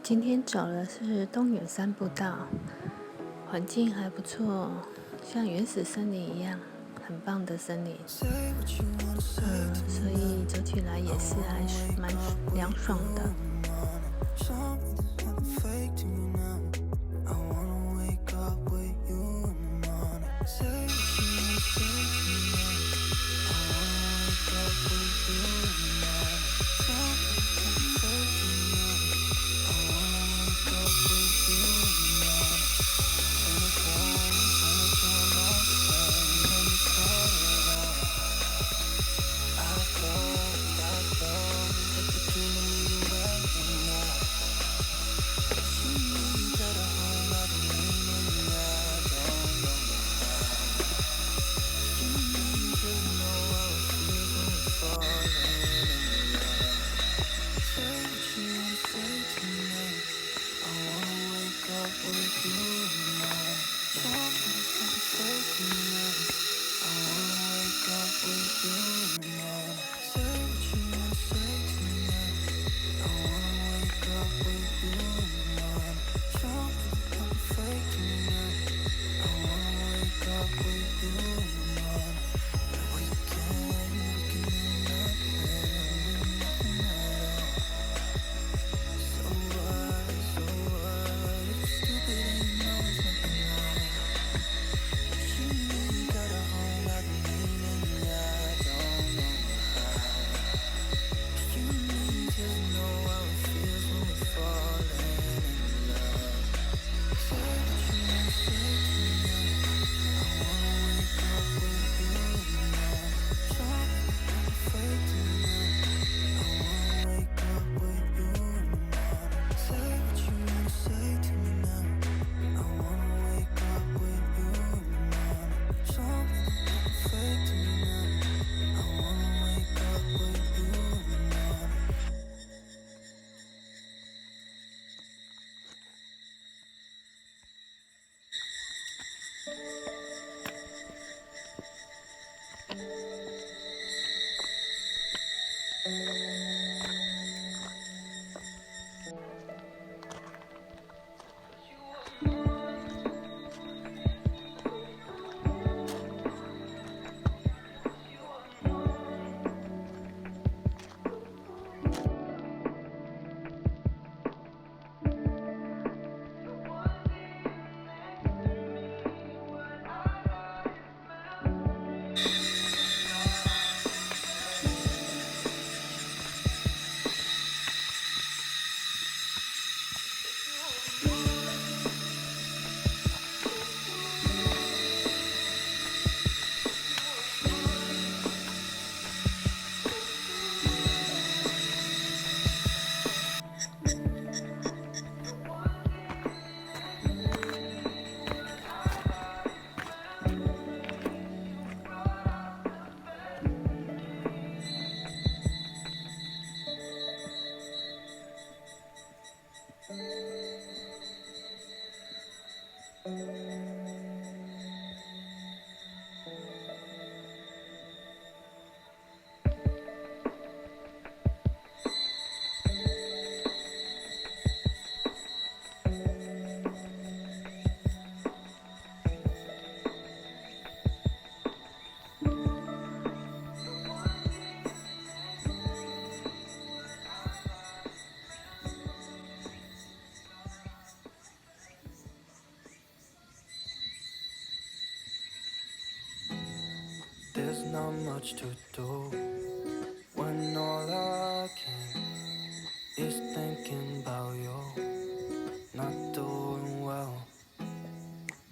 今天走的是东眼山步道，环境还不错，像原始森林一样，很棒的森林。所以走起来也是还蛮凉爽的。There's not much to do when all I can is thinking about you. Not doing well,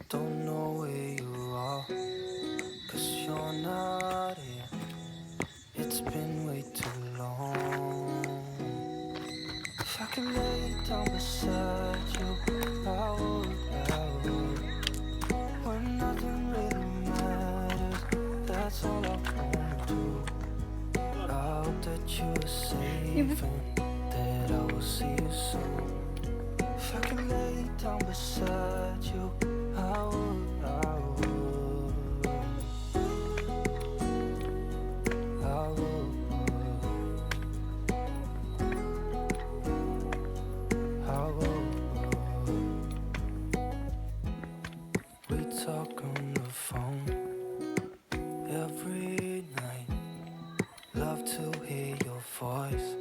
don't know where you are, 'cause you're not here. It's been way too long. If I could lay down beside you, I would. When nothing really matters, that's all I wanna do. I hope that you are safe and that I will see you soon. If I could lay down beside you, I would. I would. to hear your voice,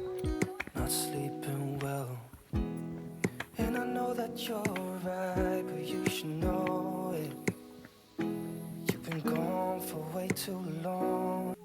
not sleeping well. And I know that you're right, but you should know it. You've been gone for way too long.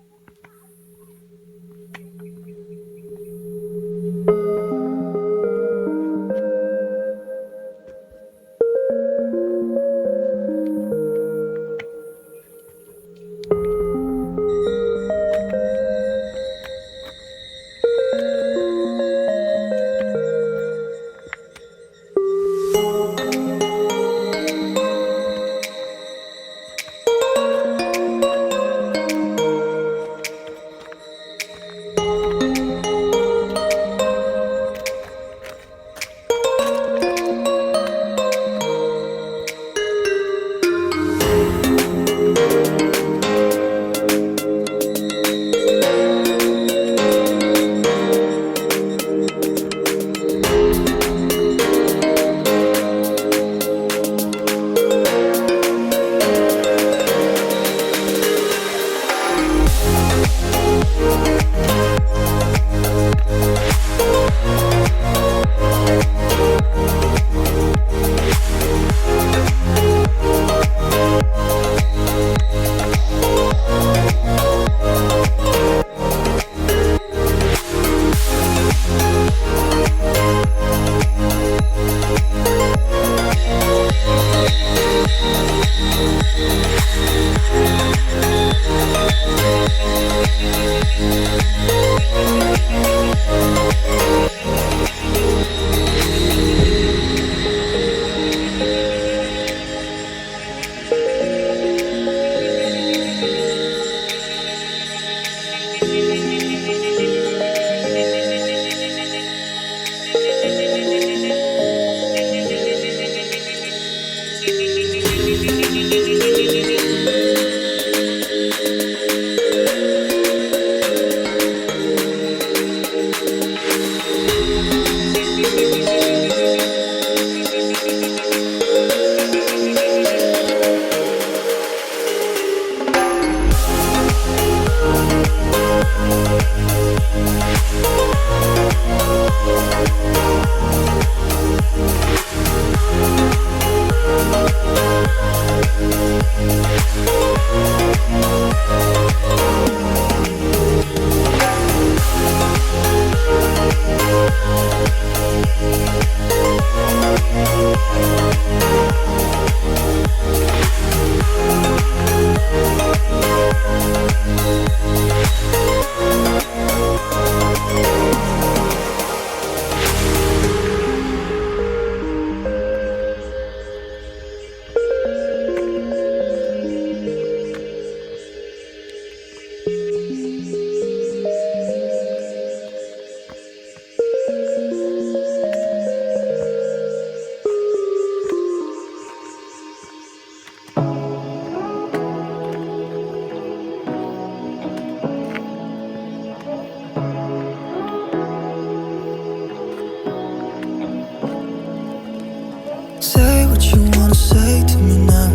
Say what you wanna say to me now.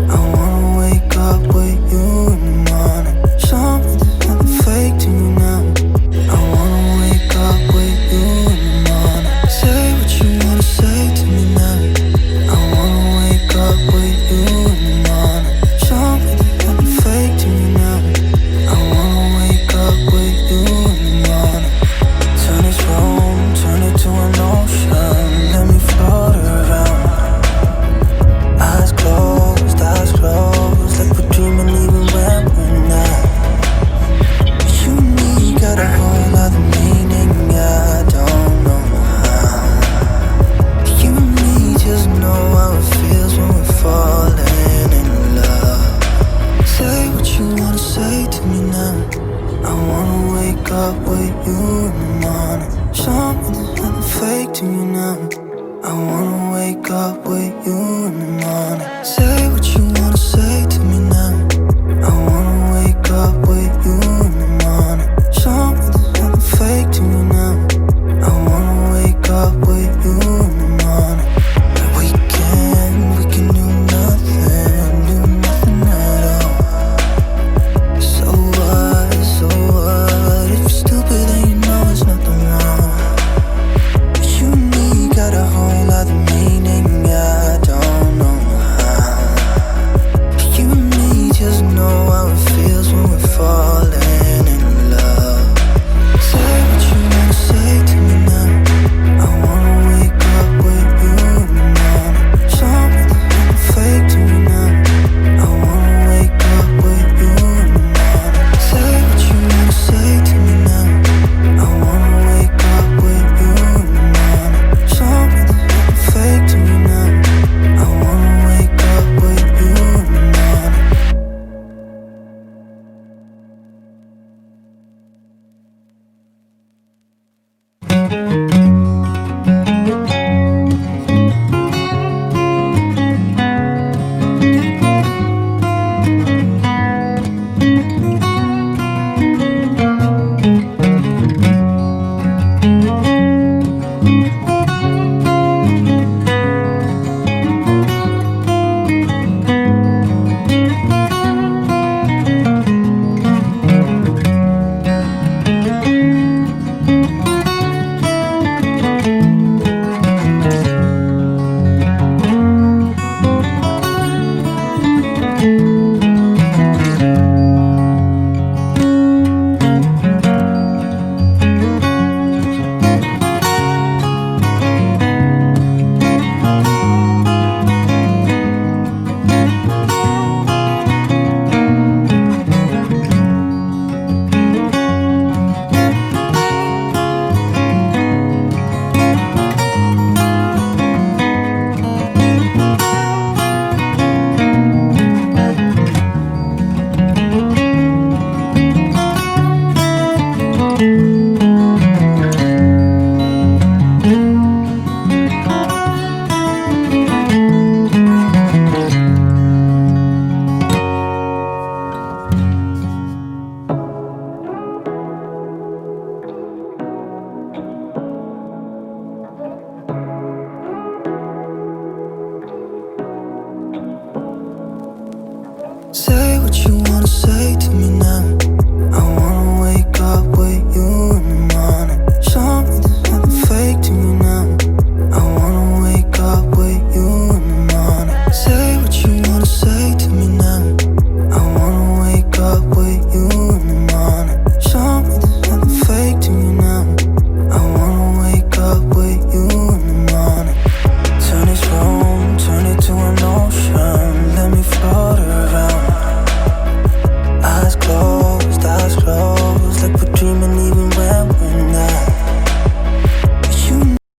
I wanna wake up with you in the morning. Show me there's nothing fake to me now. I wanna wake up with you in the morning. Say what you wanna say to me now. I wanna wake up with you in the morning. Show me there's nothing fake to me now. I wanna wake up with you in the morning. Turn this room, turn it to an ocean. Let me float around. Eyes closed, like we're dreaming even when we're not. You and me got a whole other meaning, I don't know how. You and me just know how it feels when we're falling in love. Say what you wanna say to me now. I wanna wake up with you in the morning. Show me there's nothing fake to me now. I wanna wake up with you in the morning. Say what you wanna say to me now. I wanna wake up with you in the morning. Show me there's nothing fake to me now. I wanna wake up with you in the morning. We can do nothing at all. So what if you Say what you wanna say to me now.